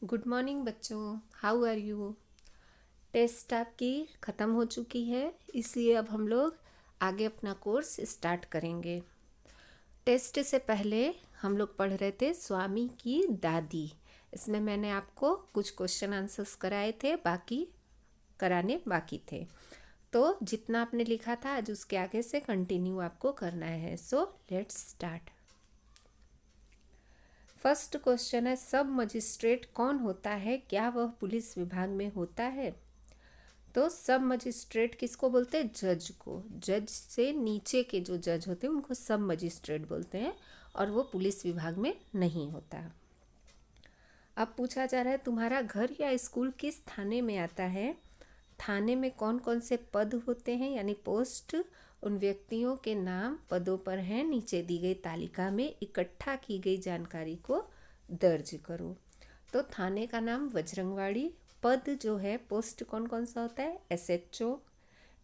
Good morning बच्चों, how are you. Test आपकी ख़त्म हो चुकी है, इसलिए अब हम लोग आगे अपना कोर्स स्टार्ट करेंगे। टेस्ट से पहले हम लोग पढ़ रहे थे स्वामी की दादी। इसमें मैंने आपको कुछ क्वेश्चन आंसर्स कराए थे, बाकी कराने बाकी थे। तो जितना आपने लिखा था आज उसके आगे से कंटिन्यू आपको करना है। So let's start. First question है, सब मजिस्ट्रेट कौन होता है, क्या वह पुलिस विभाग में होता है। तो सब मजिस्ट्रेट किसको बोलते हैं? जज को। जज से नीचे के जो जज होते हैं उनको सब मजिस्ट्रेट बोलते हैं, और वो पुलिस विभाग में नहीं होता। अब पूछा जा रहा है तुम्हारा घर या स्कूल किस थाने में आता है। थाने में कौन कौन से पद होते हैं, यानी पोस्ट, उन व्यक्तियों के नाम पदों पर हैं। नीचे दी गई तालिका में इकट्ठा की गई जानकारी को दर्ज करो। तो थाने का नाम वज्रंगवाड़ी। पद जो है, पोस्ट कौन कौन सा होता है? एसएचओ,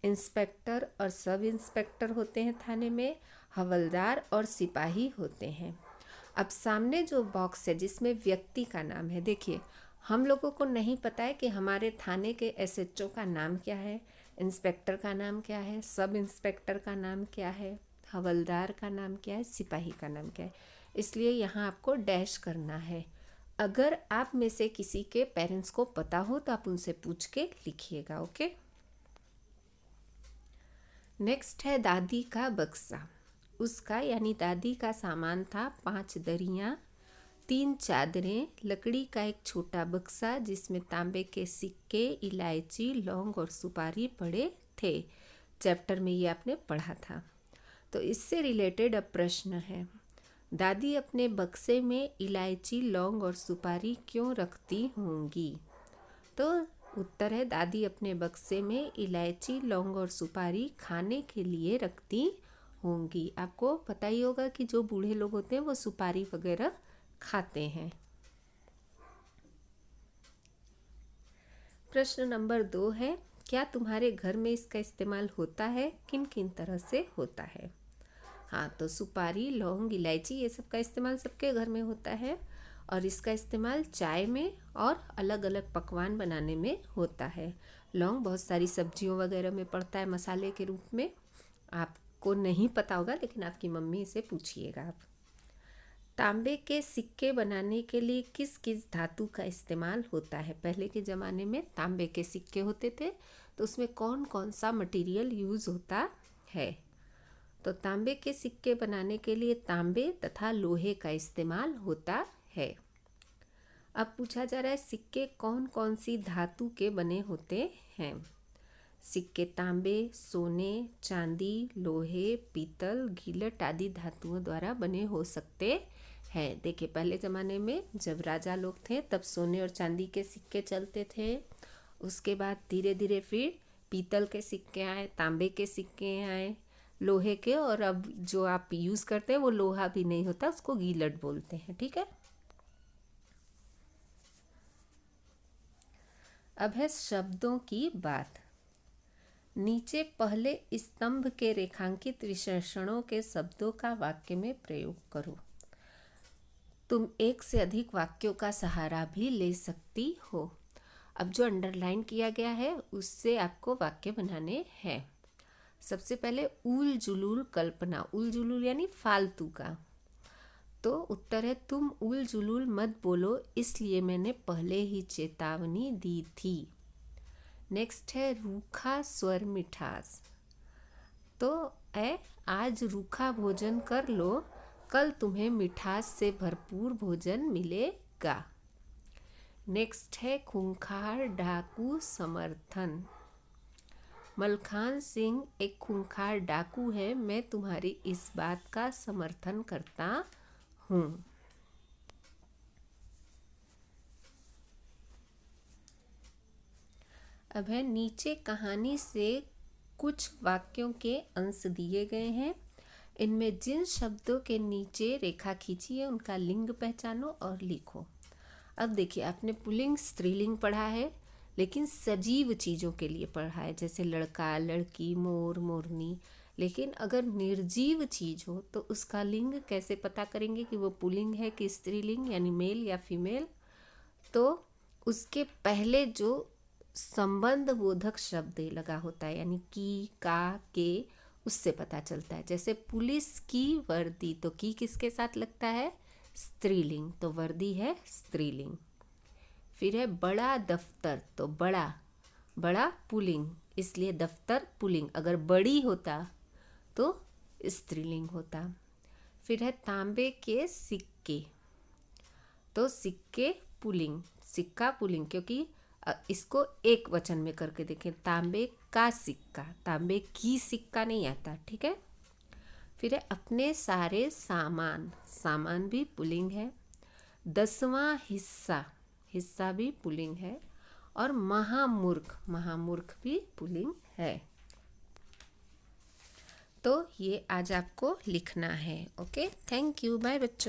इंस्पेक्टर और सब इंस्पेक्टर होते हैं थाने में। हवलदार और सिपाही होते हैं। अब सामने जो बॉक्स है जिसमें व्यक्ति का नाम है, देखिए हम लोगों को नहीं पता है कि हमारे थाने के एसएचओ का नाम क्या है, इंस्पेक्टर का नाम क्या है, सब इंस्पेक्टर का नाम क्या है, हवलदार का नाम क्या है, सिपाही का नाम क्या है। इसलिए यहाँ आपको डैश करना है। अगर आप में से किसी के पेरेंट्स को पता हो तो आप उनसे पूछ के लिखिएगा। ओके। नेक्स्ट है दादी का बक्सा। उसका यानी दादी का सामान था 5 दरियाँ, 3 चादरें, लकड़ी का एक छोटा बक्सा जिसमें तांबे के सिक्के, इलायची, लौंग और सुपारी पड़े थे। चैप्टर में ये आपने पढ़ा था। तो इससे रिलेटेड अब प्रश्न है, दादी अपने बक्से में इलायची, लौंग और सुपारी क्यों रखती होंगी। तो उत्तर है, दादी अपने बक्से में इलायची, लौंग और सुपारी खाने के लिए रखती होंगी। आपको पता ही होगा कि जो बूढ़े लोग होते हैं वो सुपारी वगैरह खाते हैं। प्रश्न नंबर 2 है, क्या तुम्हारे घर में इसका इस्तेमाल होता है, किन किन तरह से होता है। हाँ, तो सुपारी, लौंग, इलायची ये सब का इस्तेमाल सबके घर में होता है, और इसका इस्तेमाल चाय में और अलग अलग पकवान बनाने में होता है। लौंग बहुत सारी सब्जियों वगैरह में पड़ता है मसाले के रूप में। आपको नहीं पता होगा, लेकिन आपकी मम्मी से पूछिएगा आप। तांबे के सिक्के बनाने के लिए किस किस धातु का इस्तेमाल होता है। पहले के ज़माने में तांबे के सिक्के होते थे, तो उसमें कौन कौन सा मटेरियल यूज़ होता है। तो तांबे के सिक्के बनाने के लिए तांबे तथा लोहे का इस्तेमाल होता है। अब पूछा जा रहा है सिक्के कौन कौन सी धातु के बने होते हैं। सिक्के तांबे, सोने, चांदी, लोहे, पीतल, गीलट आदि धातुओं द्वारा बने हो सकते हैं। देखिए पहले ज़माने में जब राजा लोग थे तब सोने और चांदी के सिक्के चलते थे। उसके बाद धीरे धीरे फिर पीतल के सिक्के आए, तांबे के सिक्के आए, लोहे के, और अब जो आप यूज़ करते हैं वो लोहा भी नहीं होता, उसको गीलट बोलते हैं। ठीक है। अब है शब्दों की बात। नीचे पहले स्तंभ के रेखांकित विशेषणों के शब्दों का वाक्य में प्रयोग करो। तुम एक से अधिक वाक्यों का सहारा भी ले सकती हो। अब जो अंडरलाइन किया गया है उससे आपको वाक्य बनाने हैं। सबसे पहले उल जुलूल कल्पना। उल जुलूल यानी फालतू का। तो उत्तर है, तुम उल जुलूल मत बोलो, इसलिए मैंने पहले ही चेतावनी दी थी। नेक्स्ट है रूखा स्वर मिठास। तो आज रूखा भोजन कर लो, कल तुम्हें मिठास से भरपूर भोजन मिलेगा। नेक्स्ट है खूंखार डाकू समर्थन। मलखान सिंह एक खूंखार डाकू है, मैं तुम्हारी इस बात का समर्थन करता हूँ। अब है नीचे कहानी से कुछ वाक्यों के अंश दिए गए हैं। इनमें जिन शब्दों के नीचे रेखा खींची है उनका लिंग पहचानो और लिखो। अब देखिए आपने पुल्लिंग स्त्रीलिंग पढ़ा है, लेकिन सजीव चीज़ों के लिए पढ़ा है, जैसे लड़का, लड़की, मोर, मोरनी। लेकिन अगर निर्जीव चीज़ हो तो उसका लिंग कैसे पता करेंगे कि वो पुल्लिंग है कि स्त्रीलिंग, यानी मेल या फीमेल। तो उसके पहले जो संबंध बोधक शब्द लगा होता है, यानी की, का, के, उससे पता चलता है। जैसे पुलिस की वर्दी, तो की किसके साथ लगता है? स्त्रीलिंग, तो वर्दी है स्त्रीलिंग। फिर है बड़ा दफ्तर, तो बड़ा, बड़ा पुल्लिंग, इसलिए दफ्तर पुल्लिंग। अगर बड़ी होता तो स्त्रीलिंग होता। फिर है तांबे के सिक्के, तो सिक्के पुल्लिंग, सिक्का पुल्लिंग, क्योंकि इसको एक वचन में करके देखें, तांबे का सिक्का, तांबे की सिक्का नहीं आता, ठीक है। फिर है अपने सारे सामान, सामान भी पुल्लिंग है। 10वां हिस्सा, हिस्सा भी पुल्लिंग है। और महामूर्ख, महामूर्ख भी पुल्लिंग है। तो ये आज आपको लिखना है। ओके, थैंक यू, बाय बच्चों।